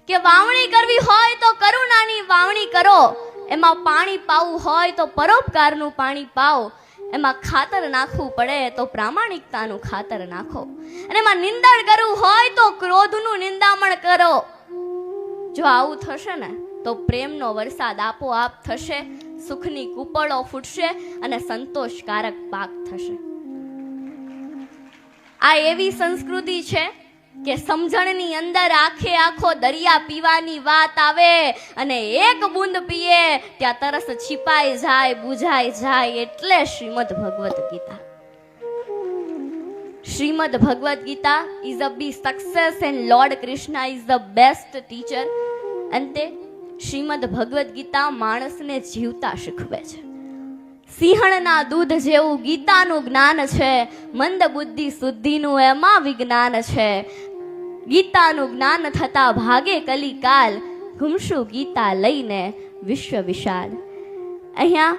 કે વાવણી કરવી હોય તો કરુણાની વાવણી કરો, એમાં પાણી પાવું હોય તો પરોપકારનું પાણી પાઓ, એમાં ખાતર નાખવું પડે તો પ્રામાણિકતાનું ખાતર નાખો, અને એમાં નિંદણ કરવું હોય તો ક્રોધનું નિંદામણ કરો. જો આવું થશે ને તો પ્રેમનો વરસાદ આપોઆપ થશે, સુખની કૂપળો ફૂટશે અને સંતોષકારક પાક થશે. આ એવી સંસ્કૃતિ છે કે સમજણની અંદર આખે આખો દરિયા પીવાની વાત આવે અને એક બૂંદ પીએ ત્યાં તરસ છીપાઈ જાય, બુઝાઈ જાય. એટલે Shrimad Bhagavad Gita. Shrimad Bhagavad Gita is a big success and Lord Krishna is the best teacher. અંતે શ્રીમદ ભગવદ્ ગીતા માણસને જીવતા શીખવે છે. સિંહણના દૂધ જેવું ગીતાનું જ્ઞાન છે, મંદ બુદ્ધિ શુદ્ધિનું એમાં વિજ્ઞાન છે. ગીતાનું જ્ઞાન થતા ભાગે કલિકાલ, ઘૂમશું ગીતા લઈને વિશ્વ વિશાલ. અહીંયા